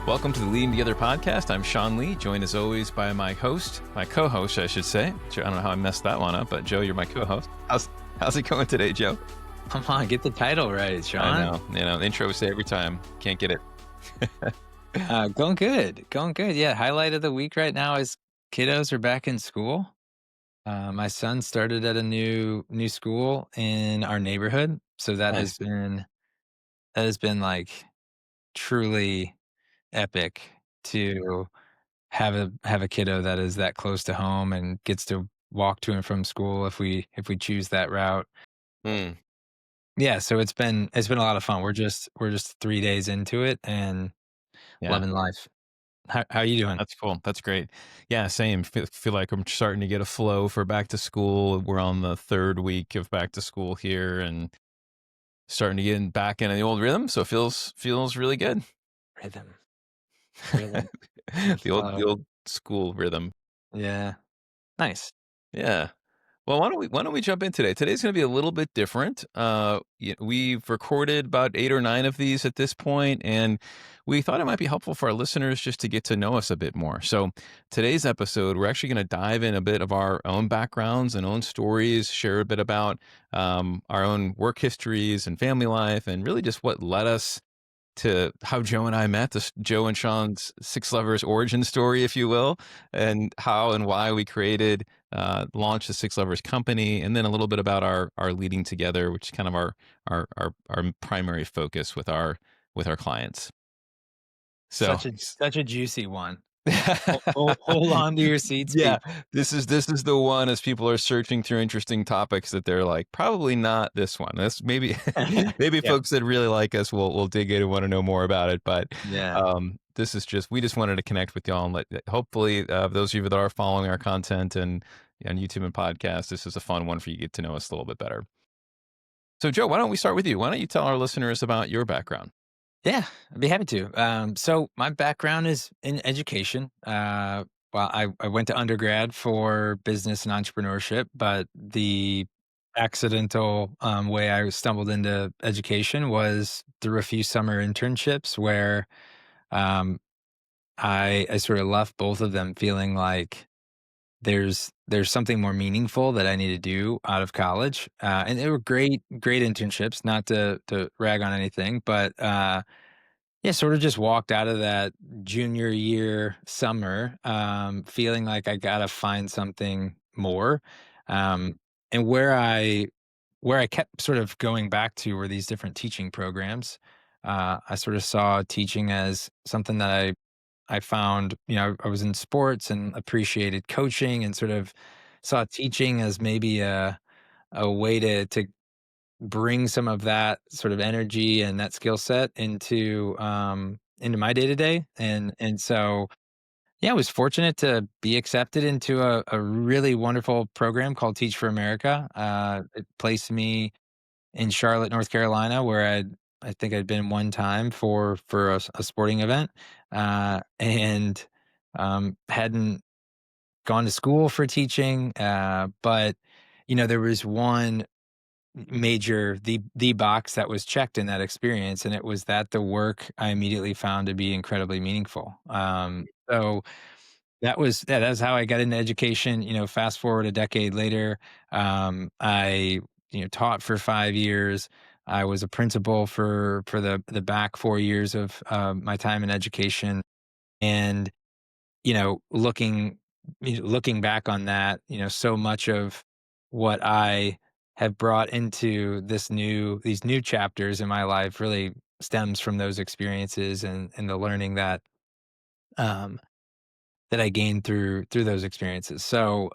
Welcome to the Leading Together podcast. I'm Shaun Lee, joined as always by my co-host, I should say. I don't know how I messed that one up, but Joe, you're my co-host. How's it going today, Joe? Come on, get the title right, Shaun. I know. The intro we say every time. Can't get it. Going good. Yeah, highlight of the week right now is kiddos are back in school. My son started at a new school in our neighborhood, so Nice. that has been like truly epic to have a kiddo that is that close to home and gets to walk to and from school if we choose that route. Hmm. Yeah, so it's been a lot of fun. We're just 3 days into it and Yeah, loving life. How you doing? that's cool. That's great. Yeah, same. Feel like I'm starting to get a flow for back to school. We're on the third week of back to school here and starting to get back into the old rhythm. So it feels really good. Rhythm. Rhythm. The Flow. old school rhythm. Yeah. Nice. Yeah. Well, why don't we jump in today? Today's going to be a little bit different. We've recorded about 8 or 9 of these at this point, and we thought it might be helpful for our listeners just to get to know us a bit more. So today's episode, we're actually going to dive in a bit of our own backgrounds and own stories, share a bit about our own work histories and family life, and really just what led us to how Joe and I met, this Joe and Shaun's Six Lovers origin story, if you will, and how and why we launched the Six Lovers company, and then a little bit about our leading together, which is kind of our primary focus with our clients. So Such a juicy one. Hold on to your seats, yeah, people. this is the one as people are searching through interesting topics that they're like, probably not this one. This maybe maybe Yeah. folks that really like us will dig in and want to know more about it. But Yeah. this is we just wanted to connect with y'all and hopefully those of you that are following our content and on YouTube and podcasts, this is a fun one for you to get to know us a little bit better. So Joe, why don't we start with you? Why don't you tell our listeners about your background? Yeah, I'd be happy to. So my background is in education. Well, I went to undergrad for business and entrepreneurship, but the accidental way I stumbled into education was through a few summer internships where um, I sort of left both of them feeling like there's something more meaningful that I need to do out of college, and they were great internships. Not to rag on anything, but yeah, sort of just walked out of that junior year summer, feeling like I gotta find something more, and where I kept sort of going back to were these different teaching programs. I sort of saw teaching as something that I found, I was in sports and appreciated coaching and sort of saw teaching as maybe a way to bring some of that sort of energy and that skill set into my day to day. And so yeah, I was fortunate to be accepted into a really wonderful program called Teach for America. It placed me in Charlotte, North Carolina, where I think I'd been one time for a sporting event, and hadn't gone to school for teaching, but there was one major the box that was checked in that experience, and it was that the work I immediately found to be incredibly meaningful. So that's how I got into education. Fast forward a decade later, I taught for 5 years. I was a principal for the back 4 years of my time in education, and you know, looking looking back on that, so much of what I have brought into these new chapters in my life really stems from those experiences and the learning um, that I gained through those experiences. So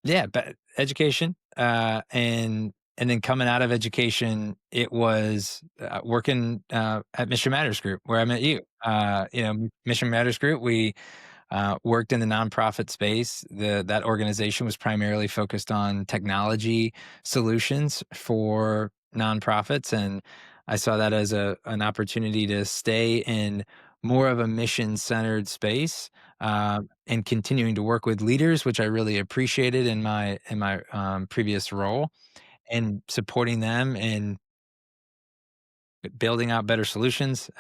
yeah, but education, and then coming out of education, it was working at Mission Matters Group where I met you. Mission Matters Group. We worked in the nonprofit space. That organization was primarily focused on technology solutions for nonprofits, and I saw that as an opportunity to stay in more of a mission centered space, and continuing to work with leaders, which I really appreciated in my previous role, and supporting them building out better solutions,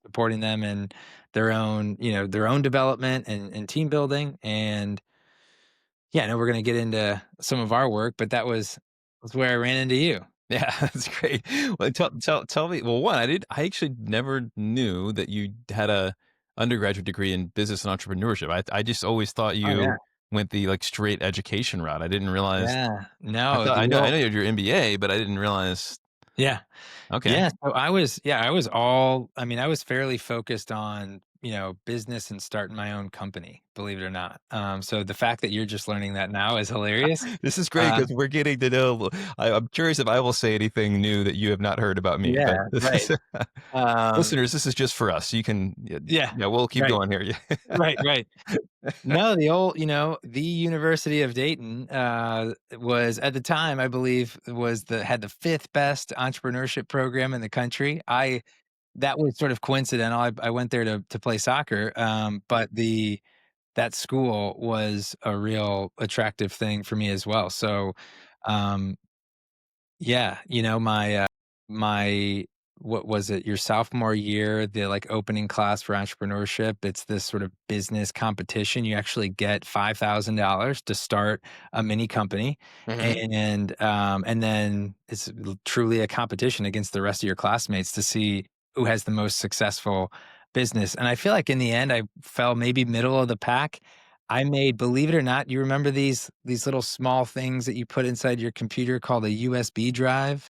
supporting them in their own, their own development and team building. And yeah, I know we're going to get into some of our work, but was where I ran into you. Yeah, that's great. Well, tell me. Well, one, I actually never knew that you had a undergraduate degree in business and entrepreneurship. I just always thought Oh you yeah. went the like straight education route. I didn't realize. Yeah. I No, thought the I real know you had your MBA, but I didn't realize. yeah. Okay, Yeah, so I was all I mean, I was fairly focused on, business and starting my own company, believe it or not. So the fact that you're just learning that now is hilarious. this is great because Um, we're getting to know. I'm curious if I will say anything new that you have not heard about me. But yeah, this right. is Um, listeners. This is just for us. You can, yeah, yeah, yeah, we'll keep right, going here. Yeah. right, right. No, the University of Dayton, was at the time, I believe, had the 5th best entrepreneurship program in the country. I That was sort of coincidental. I went there to play soccer, but that school was a real attractive thing for me as well. So, um, yeah, my what was it? Your sophomore year, the like opening class for entrepreneurship. It's this sort of business competition. You actually get $5,000 to start a mini company, Hmm. and then it's truly a competition against the rest of your classmates to see who has the most successful business. And I feel like in the end, I fell maybe middle of the pack. I made, believe it or not, you remember these little small things that you put inside your computer called a USB drive,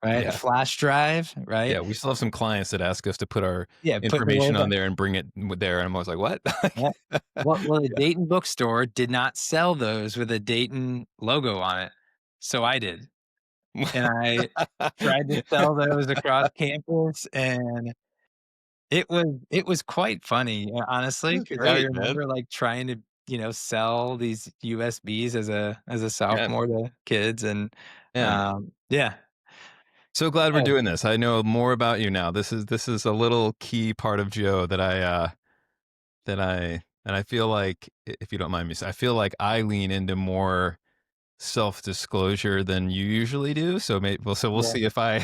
right? A Yeah. flash drive, right? Yeah, we still have some clients that ask us to put our Yeah, put the information on logo. there and bring it there, and I'm always like, "What?" Yeah. Well, the Yeah. Dayton bookstore did not sell those with a Dayton logo on it, so I did, and I tried to sell those across campus, and it was quite funny, honestly, That's because I great, man. remember, like, trying to, sell these USBs as a Yeah, sophomore to kids, and, yeah. yeah. So glad we're Oh, doing this. I know more about you now. This is a little key part of Joe that I feel like, if you don't mind me I feel like I lean into more self-disclosure than you usually do, so we'll yeah, see if I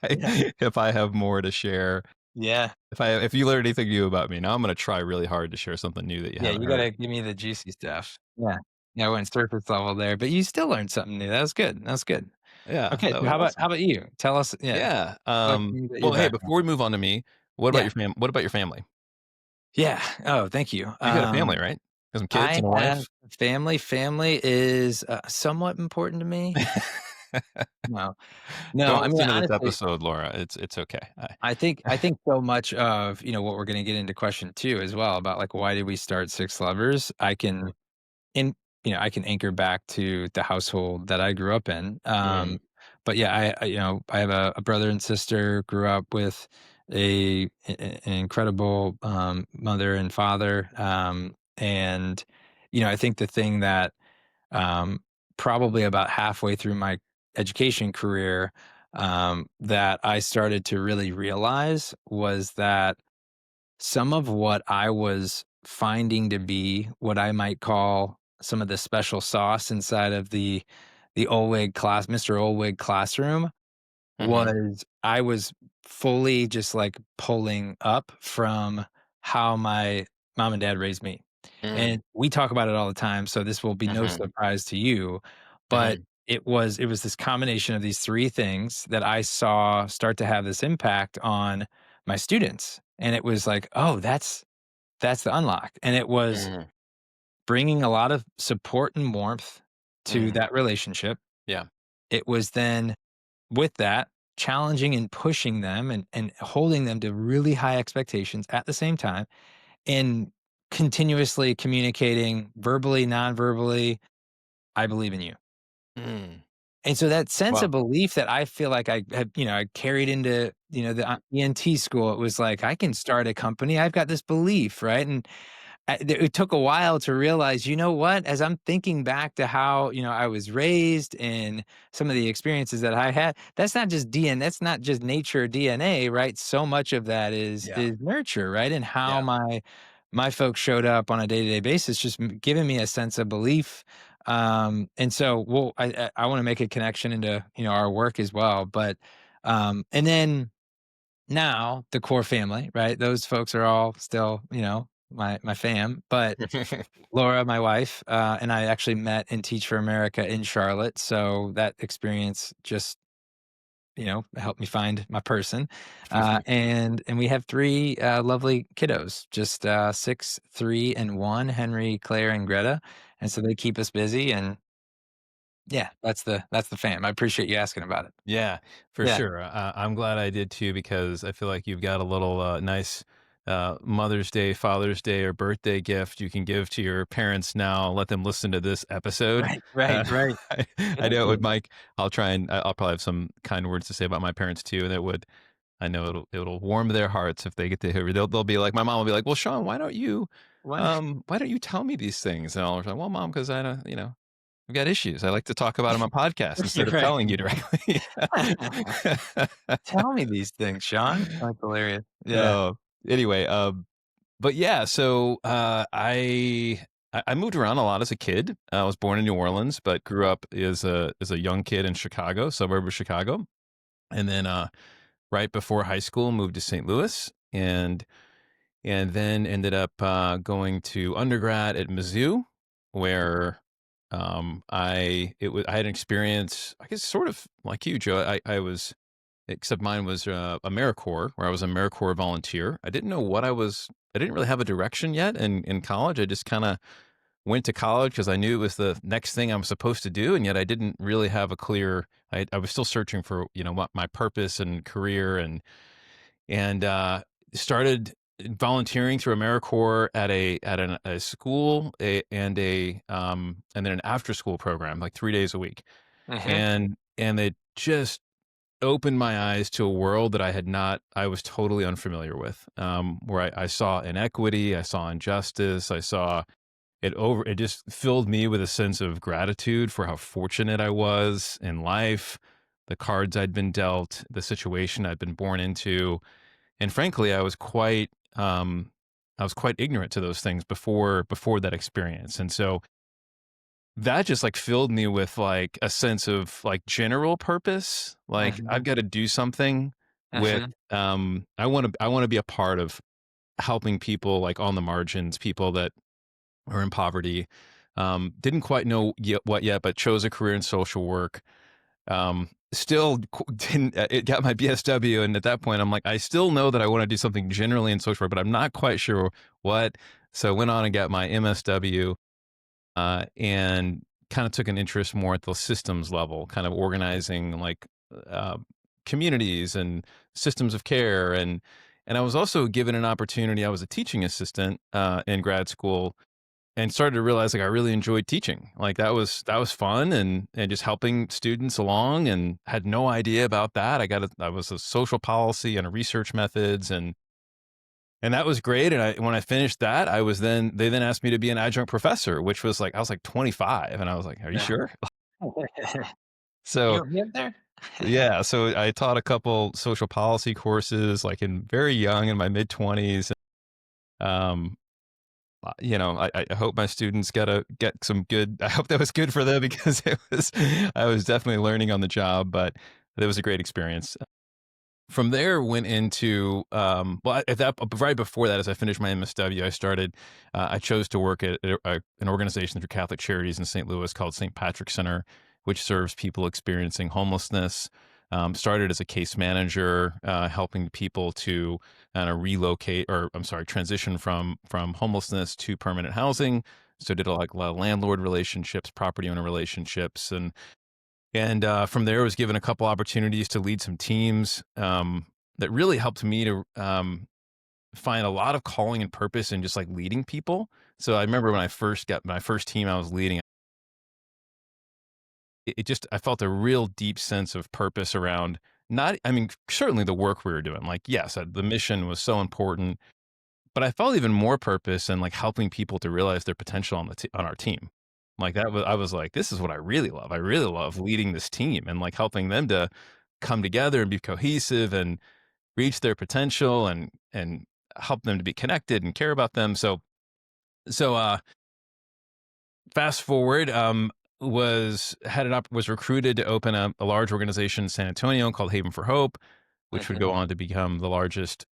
yeah, if I have more to share. yeah, If you learn anything new about me. Now I'm gonna try really hard to share something new that you yeah, haven't you heard. gotta give me the juicy stuff. Yeah. Yeah, I went surface level there, but you still learned something new, that was good, that was good. Yeah, Okay, that so was how awesome. about you? Tell us Yeah, talk to me about your well, hey, background. before we move on to me, Yeah, what about your family? yeah, oh, thank you. You got a family, right? Got some kids I and a have wife? family is, somewhat important to me. No. No, Don't I mean, listen to this honestly, episode, Laura. It's okay. I think so much of, what we're gonna get into question 2 as well about, like, why did we start Six Lovers? In I can anchor back to the household that I grew up in. Mm, But yeah, I have a brother and sister, grew up with an incredible, mother and father, and, I think the thing that, um, probably about halfway through my education career, that I started to really realize was that some of what I was finding to be what I might call some of the special sauce inside of the Olwig class Mr. Olwig classroom mhm, I was fully just, like, pulling up from how my mom and dad raised me. mm, And we talk about it all the time, so this will be no mhm, surprise to you, but mhm, it was this combination of these 3 things that I saw start to have this impact on my students, and it was like, "Oh, that's the unlock," and it was mhm, bringing a lot of support and warmth to mhm. that relationship. Yeah. It was then with that, challenging and pushing them and holding them to really high expectations at the same time, and continuously communicating verbally, non-verbally, "I believe in you." Mm. And so that sense Wow. of belief that I feel like I had, I carried into, the ENT school, it was like, "I can start a company. I've got this belief," right? And it took a while to realize, you know what? As I'm thinking back to how, I was raised and some of the experiences that I had, that's not just DNA, that's not just nature DNA, right? So much of that is Yeah, is nurture, right? And how yeah. my folks showed up on a day-to-day basis, just giving me a sense of belief. And so, well, I want to make a connection into, our work as well. But and then now the core family, right? Those folks are all still, my fam, but Laura, my wife, and I actually met in Teach for America in Charlotte, so that experience just, helped me find my person, and we have 3, lovely kiddos, just, 6, 3, and 1, Henry, Claire, and Greta, and so they keep us busy, and yeah, that's the fam. I appreciate you asking about it. Yeah, for Yeah. sure. I'm glad I did too because I feel like you've got a little nice Mother's Day, Father's Day, or birthday gift you can give to your parents now. Let them listen to this episode. Right, right, right. I Thank know with you. Mike, I'll try and I'll probably have some kind words to say about my parents too. That would I know it'll warm their hearts if they get to hear. They'll be like my mom will be like, well, Sean, What? why don't you tell me these things? And I'll be like, well, mom, because I don't I've got issues. I like to talk about them on podcasts You're instead of right. telling you directly. Tell me these things, Sean. That's hilarious. Yeah. Oh, anyway, but yeah, so, I moved around a lot as a kid. I was born in New Orleans, but grew up as a young kid in Chicago, suburb of Chicago, and then, right before high school, moved to St. Louis, and then ended up, going to undergrad at Mizzou, where, I had an experience, I guess, sort of like you, Joe. I was except mine was, AmeriCorps, where I was a AmeriCorps volunteer. I didn't really have a direction yet in college. I just kinda went to college because I knew it was the next thing I'm supposed to do, and yet I didn't really have a clear I was still searching for, what my purpose and career and started volunteering through AmeriCorps at a school, and then an after-school program, like 3 days a week. Mhm. And it just opened my eyes to a world that I was totally unfamiliar with, where I saw inequity, I saw injustice, I saw it just filled me with a sense of gratitude for how fortunate I was in life, the cards I'd been dealt, the situation I'd been born into. And frankly, I was quite ignorant to those things before that experience. And so that just, like, filled me with, like, a sense of, like, general purpose, like, I've Mhm. gotta do something with, Mhm. I wanna be a part of helping people, like, on the margins, people that are in poverty, didn't quite know yet what yet, but chose a career in social work, still didn't it got my BSW, and at that point, I'm like, "I still know that I wanna do something generally in social work, but I'm not quite sure what." So, went on and got my MSW, and kind of took an interest more at the systems level, kind of organizing like uh, communities and systems of care, and I was also given an opportunity. I was a teaching assistant in grad school, and started to realize like I really enjoyed teaching. Like that was fun, and just helping students along, and had no idea about that. I was a social policy and a research methods, and that was great, and when I finished that, they then asked me to be an adjunct professor, which was like I was like 25, and I was like, "Are you Yeah. sure?" So, You want me up there? yeah, so I taught a couple social policy courses, like, very young, in my mid-20s, um, I hope my students get some good I hope that was good for them because I was definitely learning on the job, but it was a great experience. From there, went into well, at that right before that, as I finished my MSW, I chose to work at an organization through Catholic Charities in St. Louis called St. Patrick Center, which serves people experiencing homelessness. Started as a case manager, helping people to kind of relocate, or I'm sorry, transition from homelessness to permanent housing. So did a lot of landlord relationships, property owner relationships, and from there, was given a couple opportunities to lead some teams, that really helped me to, find a lot of calling and purpose in just, like, leading people. So I remember when I first got my first team I was leading, it just I felt a real deep sense of purpose around not I mean, certainly the work we were doing, like, yes, the mission was so important, but I felt even more purpose in, like, helping people to realize their potential on our team. Like, I was like, "This is what I really love." I really love leading this team and, like, helping them to come together and be cohesive and reach their potential and help them to be connected and care about them. So fast forward, was recruited to open a large organization in San Antonio called Haven for Hope, which would go on to become the largest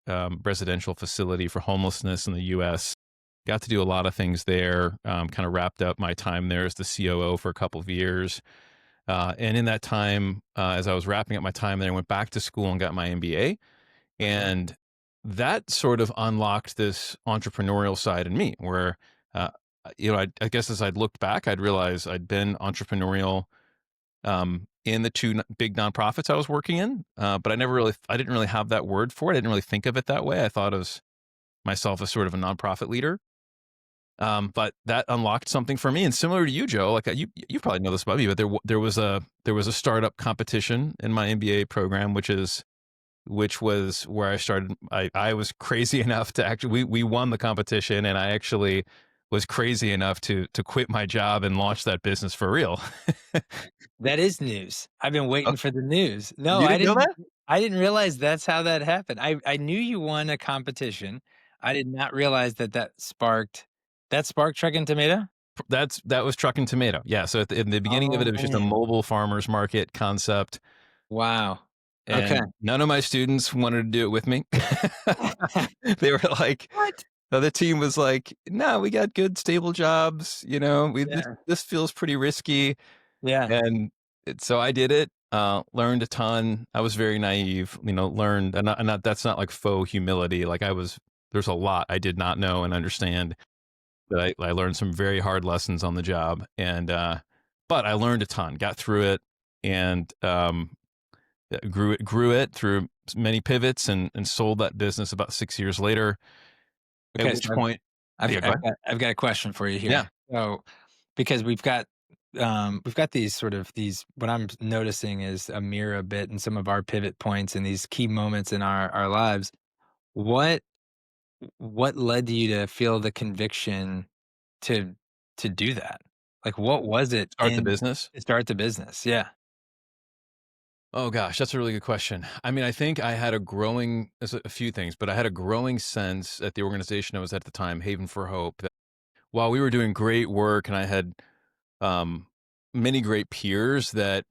residential facility for homelessness in the U.S. Got to do a lot of things there. Kind of wrapped up my time there as the COO for a couple of years. And in that time, as I was wrapping up my time there, I went back to school and got my MBA. Okay. And that sort of unlocked this entrepreneurial side in me where, uh, I guess as I'd looked back, I'd realized I'd been entrepreneurial in the two big nonprofits I was working in. But I didn't really have that word for it. I didn't really think of it that way. I thought of myself as sort of a nonprofit leader. But that unlocked something for me. And similar to you, Joe, like you probably know this about me, but there was a startup competition in my MBA program, which was where I started. I was crazy enough to actually we won the competition, and I actually was crazy enough to quit my job and launch that business for real. That is news. I've been Oh, waiting for the news. No, you didn't know that? I didn't realize that's how that happened. I knew you won a competition. I did not realize that sparked Truck and Tomato? That was Truck and Tomato. Yeah. So in the beginning of it, Oh, it was just a man. mobile farmers market concept, Wow. Okay. and none of my students wanted to do it with me. They were like, What? the other team was like, "No, we got good, stable jobs. Yeah. This feels pretty risky." Yeah. And so I did it. Learned a ton. I was very naive. Learned, that's not like faux humility. Like there's a lot I did not know and understand. But I learned some very hard lessons on the job, and but I learned a ton. Got through it, and grew it through many pivots, and sold that business about 6 years later. At Okay, which so point, yeah, go ahead. I've got a question for you Yeah. here. So, because we've got these what I'm noticing is a mirror a bit in some of our pivot points and these key moments in our lives. What what led you to feel the conviction to to do that? Like, what was it Start the in business. to start the business? Yeah. Oh gosh, that's a really good question. I mean, I think I had there's a few things, but I had a growing sense at the organization I was at the time, Haven for Hope, that while we were doing great work and I had um, many great peers, that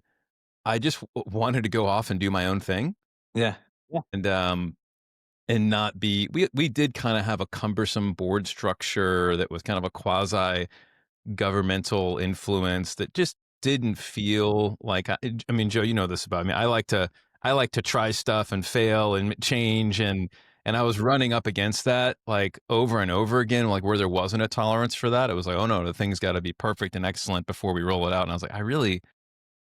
I just wanted to go off and do my own thing, Yeah. Yeah. and not be. We did kind of have a cumbersome board structure that was kind of a quasi governmental influence that just didn't feel like I mean, Joe, you know this about me. I like to try stuff and fail and change, and I was running up against that like over and over again, like where there wasn't a tolerance for that. It was like, oh no, the thing's got to be perfect and excellent before we roll it out. And I was like, I really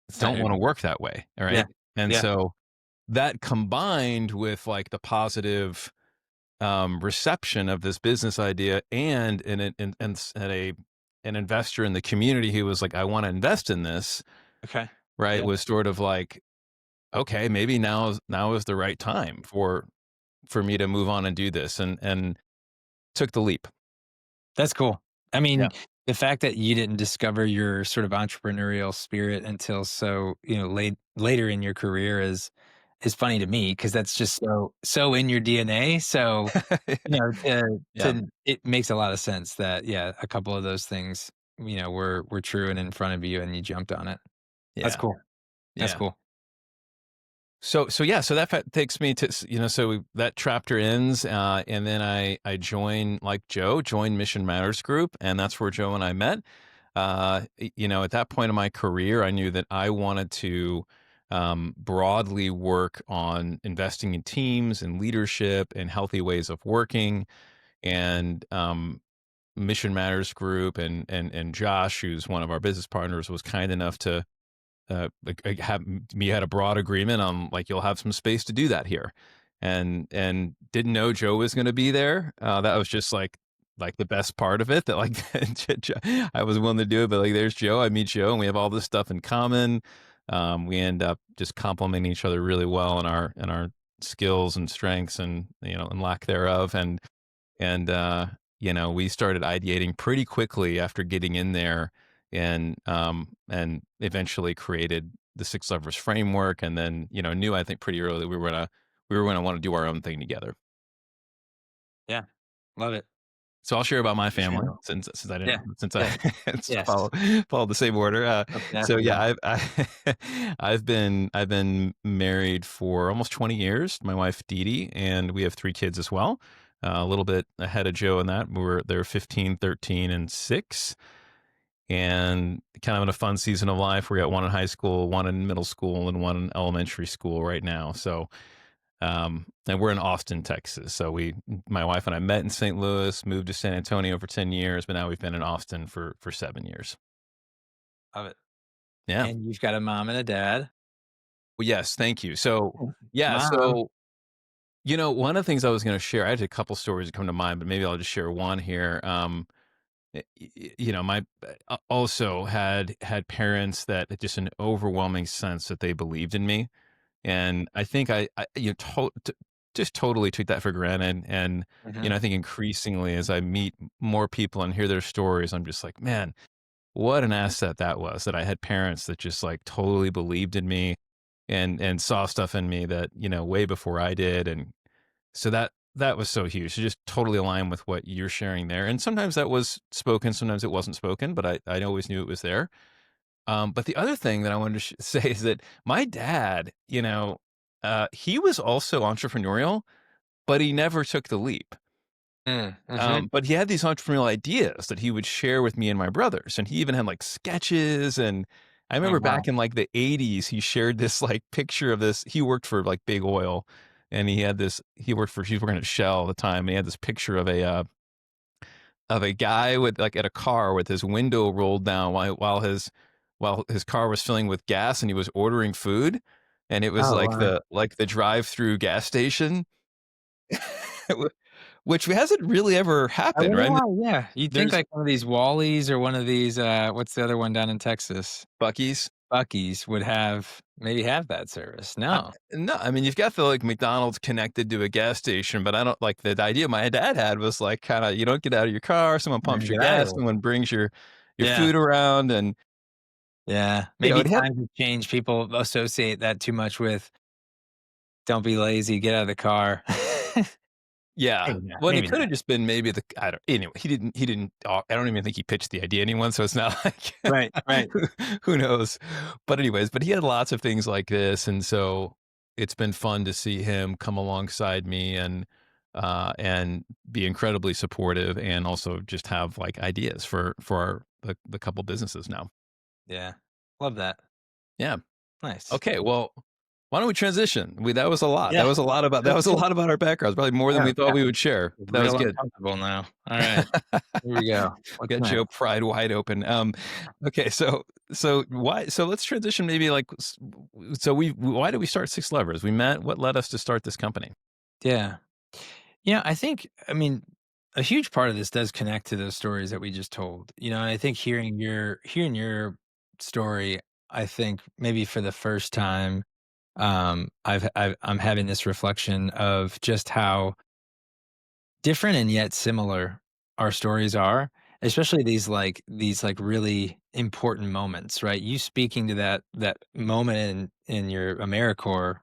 It's not don't who want to you work that way. All Yeah. right. And Yeah. so that combined with like the positive reception of this business idea, and an investor in the community who was like, I want to invest in this, Okay. right, Yeah. was sort of like, okay, maybe now is the right time for me to move on and do this, and took the leap. That's cool. I Yeah. mean, the fact that you didn't discover your sort of entrepreneurial spirit until later in your career is funny to me because that's just so in your DNA. So, Yeah. to it makes a lot of sense that yeah, a couple of those things, were true and in front of you and you jumped on it. That's Yeah. cool. That's Yeah. coul So yeah, so takes me to that chapter ends, and then I join, like Joe, join Mission Matters Group, and that's where Joe and I met. At that point in my career, I knew that I wanted to broadly work on investing in teams and leadership and healthy ways of working, and Mission Matters Group and Josh, who's one of our business partners, was kind enough to we had a broad agreement on like you'll have some space to do that here, and didn't know Joe was going to be there. That was just like the best part of it. That like I was willing to do it, but like there's Joe. I meet Joe, and we have all this stuff in common. We end up just complementing each other really well in our skills and strengths, and and lack thereof, and we started ideating pretty quickly after getting in there, and eventually created the Six Levers framework, and then knew, I think, pretty early that we were gonna want to do our own thing together. Yeah. Love it. So I'll share about my For family sure. since I didn't Yeah. since I Yeah. Yes. follow the same order. Most So definitely. yeah, I've been married for almost 20 years. My wife Dee Dee, and we have 3 kids as well. A little bit ahead of Joe in that. They're 15, 13, and 6, and kind of in a fun season of life. We got one in high school, one in middle school, and one in elementary school right now. So and we're in Austin, Texas. So my wife and I met in St. Louis, moved to San Antonio for 10 years, but now we've been in Austin for 7 years. Love it. Yeah. And you've got a mom and a dad. Well, yes. Thank you. So, yeah. Mom. So, one of the things I was going to share, I had a couple stories that come to mind, but maybe I'll just share one here. My also had parents that had just an overwhelming sense that they believed in me. And I think I just totally took that for granted. And, Mhm. I think increasingly as I meet more people and hear their stories, I'm just like, man, what an asset that was, that I had parents that just like totally believed in me and saw stuff in me that, way before I did. And so that was so huge. So just totally align with what you're sharing there. And sometimes that was spoken, sometimes it wasn't spoken, but I always knew it was there. But the other thing that I wanted to say is that my dad, he was also entrepreneurial, but he never took the leap. Mm, mhm. But he had these entrepreneurial ideas that he would share with me and my brothers, and he even had like sketches. And I Oh, remember wow. back in like the '80s, he shared this like picture of this. He worked for like big oil, and he had this. He was working at Shell at the time, and he had this picture of a guy with like at a car with his window rolled down while his car was filling with gas and he was ordering food, and it was Oh, like wow. the drive-through gas station, which hasn't really ever I happened, wonder right? why, yeah. You'd think There's like one of these Wally's or one of these, what's the other one down in Texas? Bucky's. Buc-ee's would maybe have that service. I, No. no, I mean you've got the like McDonald's connected to a gas station, but I don't like the idea my dad had was like kind of you don't get out of your car, someone pumps Mm, your get out of gas, here. someone brings your Yeah. food around, and Yeah. Maybe it had. times have changed. People associate that too much with, "Don't be lazy, get out of the car." Yeah. Maybe not, Well, and it maybe could not. have just been maybe I don't anyway, he didn't I don't even think he pitched the idea to anyone, so it's not like Right, right. who who knows? But anyways, but he had lots of things like this, and so it's been fun to see him come alongside me and be incredibly supportive and also just have, like, ideas for the couple businesses now. Yeah. Love that. Yeah. Nice. Okay, well, why don't we transition? That was a lot. That Yeah. was a lot about that Let's was a do it. lot about our backgrounds, probably more than Oh, we thought yeah. we would share. That was Real good. uncomfortable now. Alright. Here we go. What's Got next? Joe Pride wide open. Okay, so let's transition maybe like why did we start Six Levers? We met. What led us to start this company? Yeah. Yeah, I mean, a huge part of this does connect to those stories that we just told, and I think hearing your story, I think maybe for the first time, I'm having this reflection of just how different and yet similar our stories are, especially these really important moments, right? You speaking to that moment in your AmeriCorps,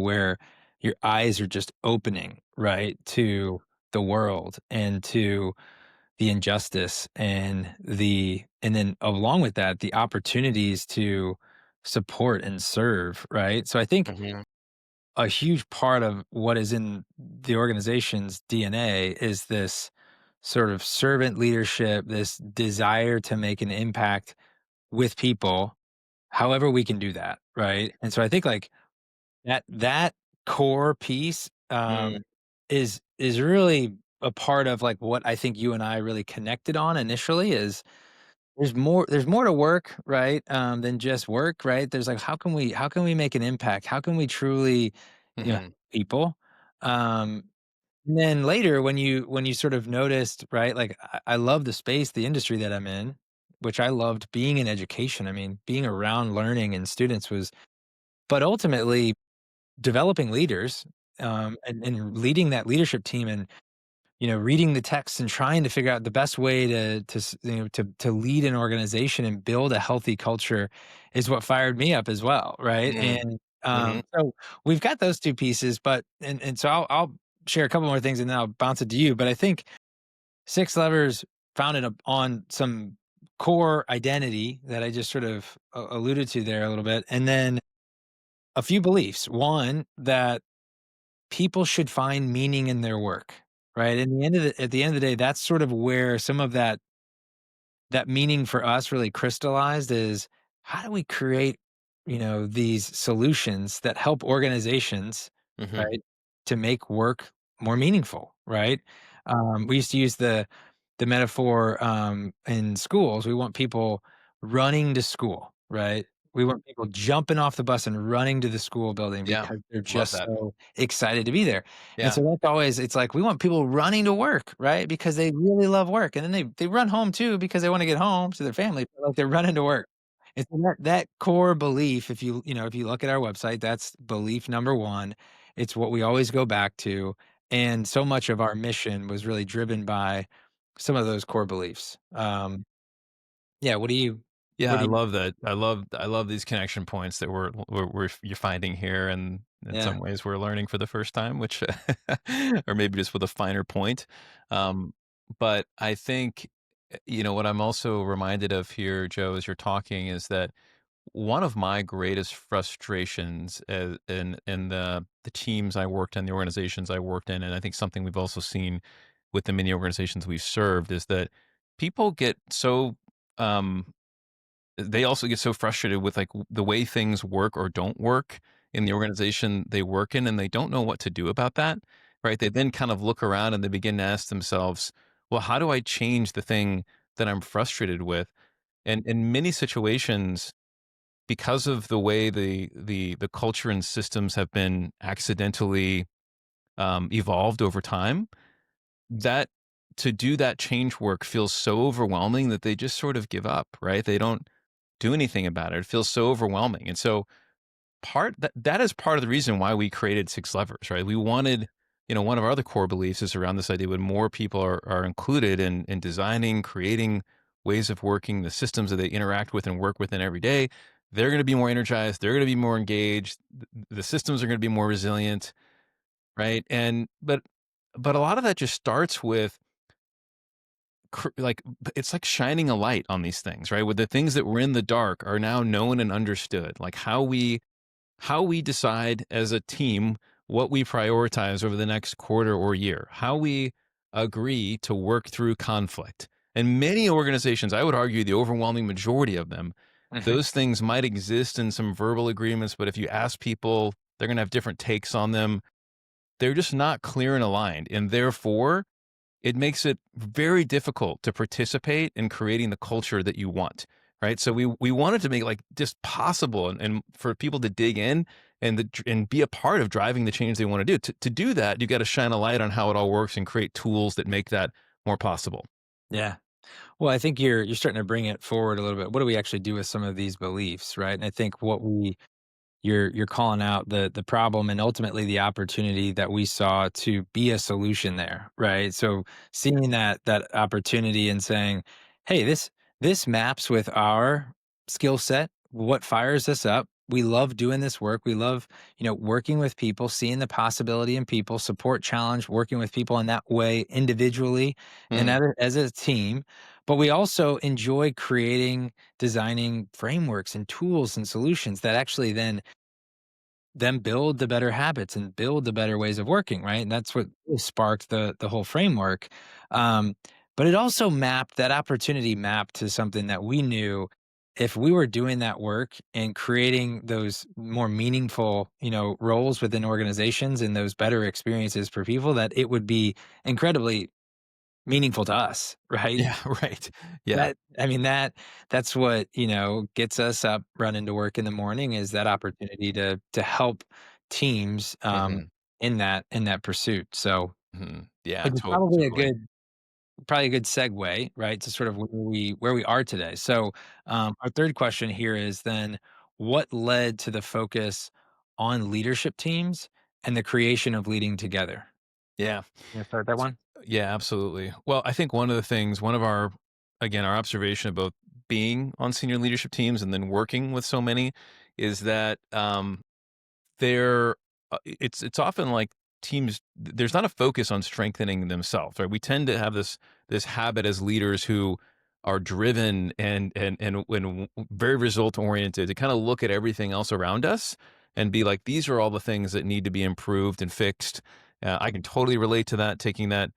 where your eyes are just opening, right, to the world and to the injustice and then along with that, the opportunities to support and serve, right? So I think Mhm, a huge part of what is in the organization's DNA is this sort of servant leadership, this desire to make an impact with people, however we can do that, right? And so I think like that core piece mm, is really a part of like what I think you and I really connected on initially is there's more to work, right, than just work, right? There's like, how can we make an impact? How can we truly, help mhm, people? Um, and then later when you sort of noticed, right, like I love the space, the industry that I'm in, which I loved being in education. I mean, being around learning and students was but ultimately developing leaders, and leading that leadership team and reading the text and trying to figure out the best way to lead an organization and build a healthy culture is what fired me up as well, right? mm, And mhm. so we've got those two pieces, but and so I'll share a couple more things and then I'll bounce it to you. But I think 6 levers founded on some core identity that I just sort of alluded to there a little bit, and then a few beliefs. One, that people should find meaning in their work, right? At the end of the day, that's sort of where some of that meaning for us really crystallized is how do we create, these solutions that help organizations, Mhm. right, to make work more meaningful, right? We used to use the metaphor in schools. We want people running to school, right? We want people jumping off the bus and running to the school building Yeah. because they're Love just that. so excited to be there. And Yeah. so that's always it's like we want people running to work, right? Because they really love work. And then they run home too because they want to get home to their family, but like they're running to work. And so that core belief, if you look at our website, that's belief number one. It's what we always go back to. And so much of our mission was really driven by some of those core beliefs. Yeah, Yeah, what I do you love that. I love these connection points that you're finding here, and in yeah, some ways we're learning for the first time, which or maybe just with a finer point. Um, but I think, what I'm also reminded of here, Joe, as you're talking, is that one of my greatest frustrations in the teams I worked in, the organizations I worked in, and I think something we've also seen with the many organizations we've served is that people get so um, they also get so frustrated with like the way things work or don't work in the organization they work in, and they don't know what to do about that. Right? They then kind of look around and they begin to ask themselves, "Well, how do I change the thing that I'm frustrated with?" And in many situations, because of the way the culture and systems have been accidentally evolved over time, that to do that change work feels so overwhelming that they just sort of give up, right? They don't do anything about it. It feels so overwhelming. And so that is part of the reason why we created Six Levers, right? We wanted, one of our other core beliefs is around this idea when more people are included in designing, creating ways of working, the systems that they interact with and work within every day, they're going to be more energized, they're going to be more engaged, the systems are going to be more resilient, right? But a lot of that just starts with like it's like shining a light on these things, right? With the things that were in the dark are now known and understood, like how we decide as a team what we prioritize over the next quarter or year, how we agree to work through conflict. And many organizations, I would argue the overwhelming majority of them, mhm, those things might exist in some verbal agreements, but if you ask people, they're going to have different takes on them. They're just not clear and aligned. And therefore, it makes it very difficult to participate in creating the culture that you want, right? So we wanted to make like just possible and for people to dig in and be a part of driving the change they want to do. To do that, you got to shine a light on how it all works and create tools that make that more possible. yeah. Well, I think you're starting to bring it forward a little bit. What do we actually do with some of these beliefs, right? And I think what we you're calling out the problem and ultimately the opportunity that we saw to be a solution there, right? So seeing that opportunity and saying, "Hey, this maps with our skill set, what fires us up. We love doing this work. We love, working with people, seeing the possibility in people, support challenge, working with people in that way individually and Mhm. as a team. But we also enjoy creating, designing frameworks and tools and solutions that actually then build the better habits and build the better ways of working, right? And that's what really sparked the whole framework. Um, but it also mapped that opportunity mapped to something that we knew if we were doing that work and creating those more meaningful, roles within organizations and those better experiences for people, that it would be incredibly meaningful to us, right? Yeah, right. Yeah. That I mean, that's what, gets us up running to work in the morning is that opportunity to help teams, Mhm. in that pursuit. So, Mhm. Yeah, which is probably a totally. good segue, right, to sort of where we are today. So, our 3rd question here is then, what led to the focus on leadership teams and the creation of leading together? Yeah. You wanna start that one? Yeah, absolutely. Well, I think one of the things, one of our, again, our observation of both being on senior leadership teams and then working with so many is that they're, it's often like teams, there's not a focus on strengthening themselves, right? We tend to have this habit as leaders who are driven and very result oriented to kind of look at everything else around us and be like, these are all the things that need to be improved and fixed. I can totally relate to that, taking that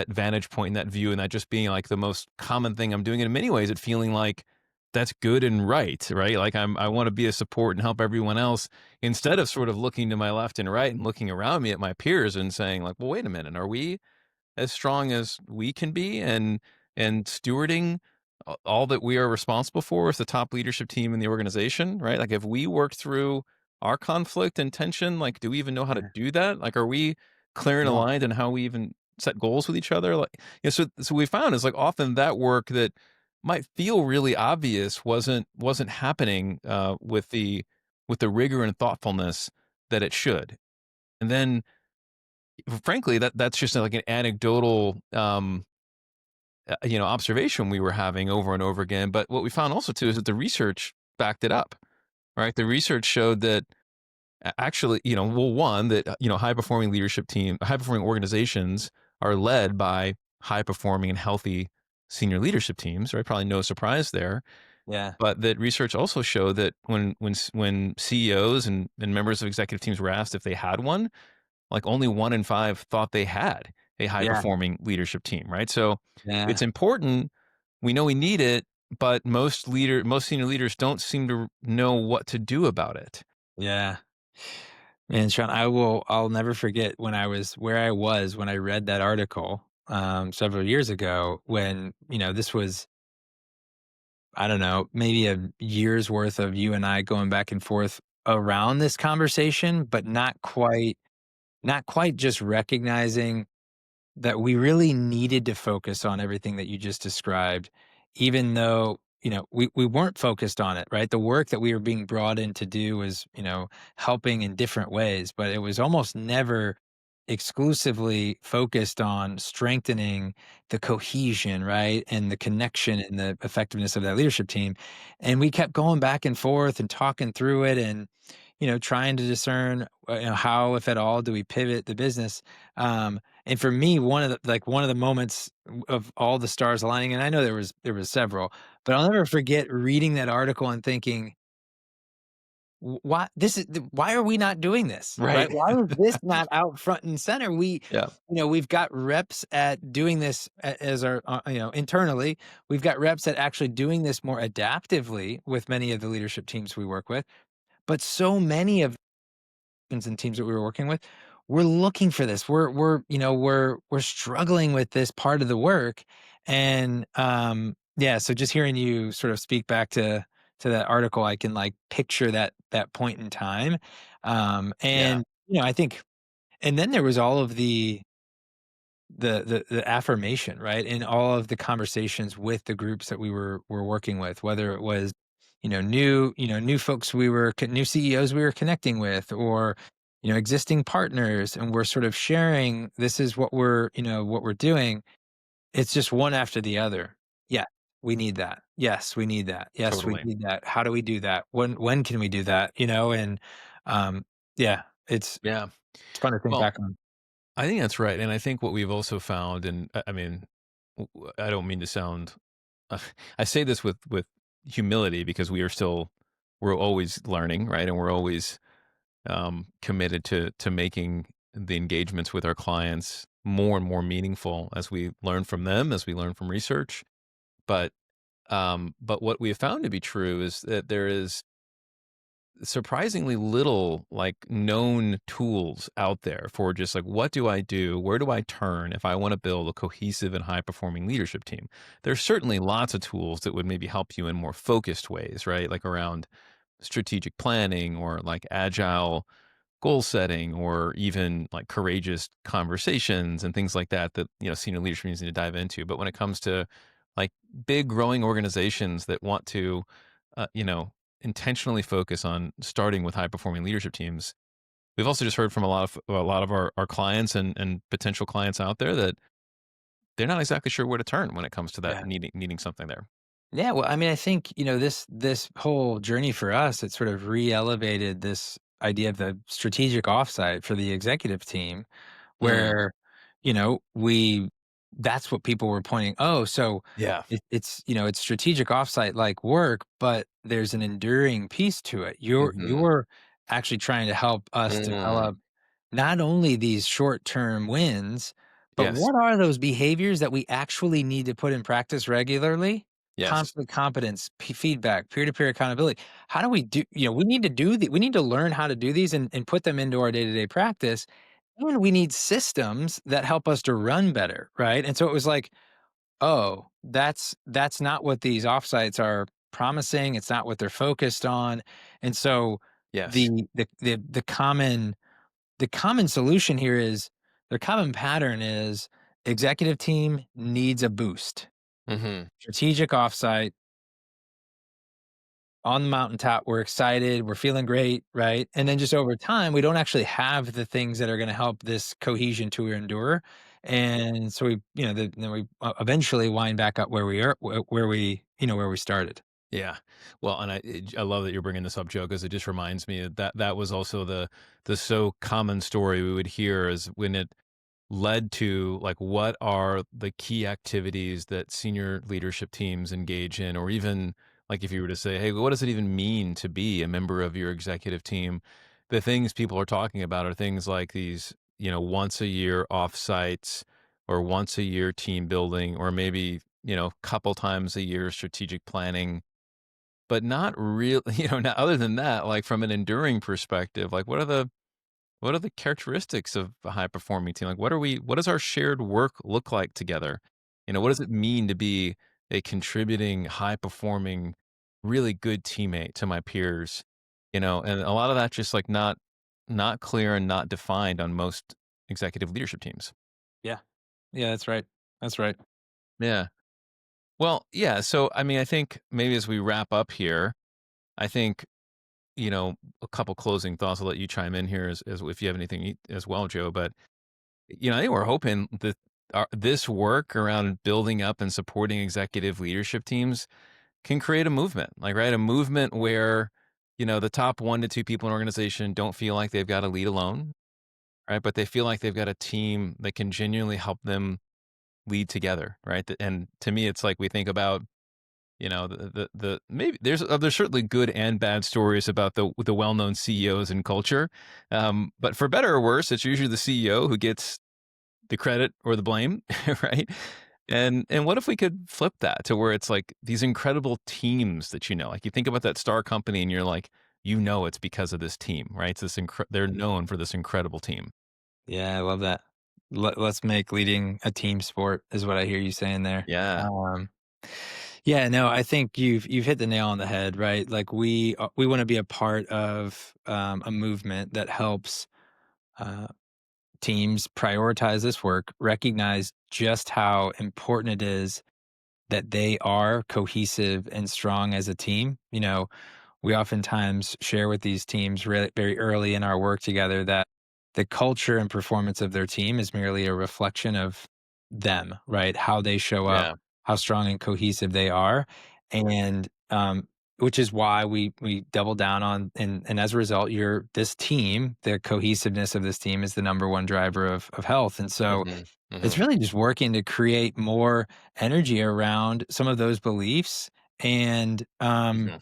vantage point and that view, and that just being like the most common thing I'm doing. And in many ways, it feeling like that's good and right, right? Like I want to be a support and help everyone else instead of sort of looking to my left and right and looking around me at my peers and saying like, well, wait a minute, are we as strong as we can be and stewarding all that we are responsible for as the top leadership team in the organization, right? Like, if we work through our conflict and tension, like, do we even know how to Yeah. do that? Like, are we clear and Yeah. aligned in how we even set goals with each other? Like, so we found is like often that work that might feel really obvious wasn't happening with the rigor and thoughtfulness that it should. And then frankly, that's just like an anecdotal, observation we were having over and over again. But what we found also too is that the research backed it up, right? The research showed that actually, well, one that high performing high performing organizations are led by high performing and healthy senior leadership teams, right? Probably no surprise there. Yeah. But that research also showed that when CEOs and members of executive teams were asked if they had one, like only 1 in 5 thought they had a high Yeah. performing leadership team, right? So Yeah. it's important. We know we need it, but most senior leaders don't seem to know what to do about it. Yeah. And Sean, I'll never forget when I was where I was when I read that article, several years ago when, this was, I don't know, maybe a year's worth of you and I going back and forth around this conversation, but not quite just recognizing that we really needed to focus on everything that you just described, even though, we weren't focused on it, right? The work that we were being brought in to do was, helping in different ways, but it was almost never exclusively focused on strengthening the cohesion, right? And the connection and the effectiveness of that leadership team. And we kept going back and forth and talking through it and, trying to discern, how, if at all, do we pivot the business. And for me, one of the moments of all the stars aligning, and I know there was several, but I'll never forget reading that article and thinking, why are we not doing this? Right. Right? Why is this not out front and center? Yeah. We've got reps at doing this as our, internally. We've got reps at actually doing this more adaptively with many of the leadership teams we work with. But so many of and teams that we were working with, we're looking for this. We're struggling with this part of the work, and yeah. So just hearing you sort of speak back to that article, I can like picture that point in time, Yeah. and I think, and then there was all of the affirmation, right? In all of the conversations with the groups that we were working with, whether it was, new folks new CEOs we were connecting with, or, existing partners, and we're sort of sharing, this is what we're doing. It's just one after the other. Yeah, we need that. Yes, we need that. Yes, we Totally. need that. How do we do that? When can we do that? And um yeah, Yeah. it's fun to think Well, back on. I think that's right, and I think what we've also found, and I mean, I don't mean to sound, uh, I say this with humility because we're always learning, right, and we're always committed to making the engagements with our clients more and more meaningful as we learn from them, as we learn from research. But what we have found to be true is that there is surprisingly little like known tools out there for just like what do I do, where do I turn if I want to build a cohesive and high performing leadership team. There's certainly lots of tools that would maybe help you in more focused ways, right, like around strategic planning or like agile goal setting or even like courageous conversations and things like that senior leadership teams need to dive into. But when it comes to like big growing organizations that want to uh, you know intentionally focus on starting with high performing leadership teams, we've also just heard from a lot of our clients and potential clients out there that they're not exactly sure where to turn when it comes to that Yeah. needing something there. Yeah, well, I mean, I think, this whole journey for us, it sort of re-elevated this idea of the strategic offsite for the executive team. Mm. where, we that's what people were pointing, "Oh, so Yeah. it's strategic offsite like work, but there's an enduring piece to it. Mhm. You're actually trying to help us Mm. develop not only these short-term wins, but Yes. what are those behaviors that we actually need to put in practice regularly? Yes. Conflict competence, feedback, peer-to-peer accountability. How do we do, we need to we need to learn how to do these and put them into our day-to-day practice. And we need systems that help us to run better, right? And so it was like, oh, that's not what these offsites are promising. It's not what they're focused on. And so Yes. the common solution here is the common pattern is executive team needs a boost. Mhm. Strategic offsite on the mountaintop. We're excited. We're feeling great, right? And then just over time, we don't actually have the things that are going to help this cohesion to endure. And so then we eventually wind back up where we are, where we started. Yeah. Well, and I love that you're bringing this up, Joe, because it just reminds me that that was also the so common story we would hear is when it led to like what are the key activities that senior leadership teams engage in, or even like if you were to say, hey, what does it even mean to be a member of your executive team? The things people are talking about are things like these, once a year offsites or once a year team building, or maybe, couple times a year strategic planning, but not real, now other than that, like from an enduring perspective, like what are the characteristics of a high performing team? Like what does our shared work look like together? What does it mean to be a contributing, high performing, really good teammate to my peers? And a lot of that just like not clear and not defined on most executive leadership teams. Yeah. Yeah, that's right. That's right. Yeah. Well, yeah. So I mean, I think maybe as we wrap up here, I think a couple closing thoughts. I'll let you chime in here as if you have anything as well, Joe. But I think we're hoping that this work around building up and supporting executive leadership teams can create a movement, like, right? A movement where, the top 1 to 2 people in an organization don't feel like they've got to lead alone, right? But they feel like they've got a team that can genuinely help them lead together, right? And to me, it's like we think about, the maybe there's certainly good and bad stories about the well-known CEOs and culture. But for better or worse, it's usually the CEO who gets the credit or the blame, right? And what if we could flip that to where it's like these incredible teams that like you think about that star company and you're like, it's because of this team, right? It's they're known for this incredible team. Yeah, I love that. Let's make leading a team sport is what I hear you saying there. Yeah. Yeah, no, I think you've hit the nail on the head, right? Like we want to be a part of a movement that helps uh, teams prioritize this work, recognize just how important it is that they are cohesive and strong as a team. We oftentimes share with these teams really very early in our work together that the culture and performance of their team is merely a reflection of them, right? How they show up, Yeah. how strong and cohesive they are, and which is why we double down on, and as a result, this team, the cohesiveness of this team is the number one driver of health, and so Hmm. it's Hmm. really just working to create more energy around some of those beliefs and Hmm.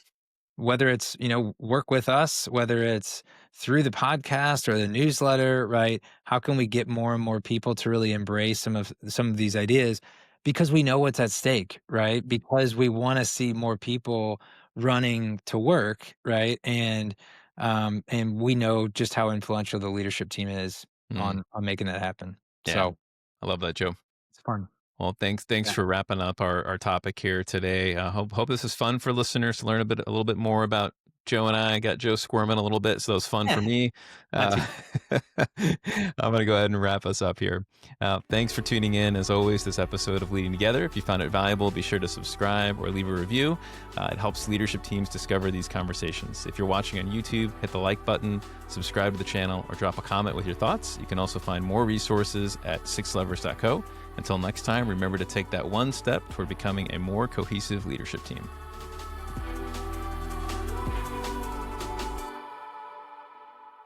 whether it's, work with us, whether it's through the podcast or the newsletter, right? How can we get more and more people to really embrace some of these ideas because we know what's at stake, right? Because we want to see more people running to work, right? And we know just how influential the leadership team is Mm. on making that happen. Yeah. So I love that, Joe. it's fun. Well, thanks Yeah. for wrapping up our topic here today. Hope this is fun for listeners to learn a little bit more about Joe and I. Got Joe squirming a little bit, so it was fun for Yeah. me. Not Uh, too bad. I'm gonna go ahead and wrap us up here. Thanks for tuning in. As always, this episode of Leading Together. If you found it valuable, be sure to subscribe or leave a review. It helps leadership teams discover these conversations. If you're watching on YouTube, hit the like button, subscribe to the channel, or drop a comment with your thoughts. You can also find more resources at sixlevers.co. Until next time, remember to take that one step toward becoming a more cohesive leadership team.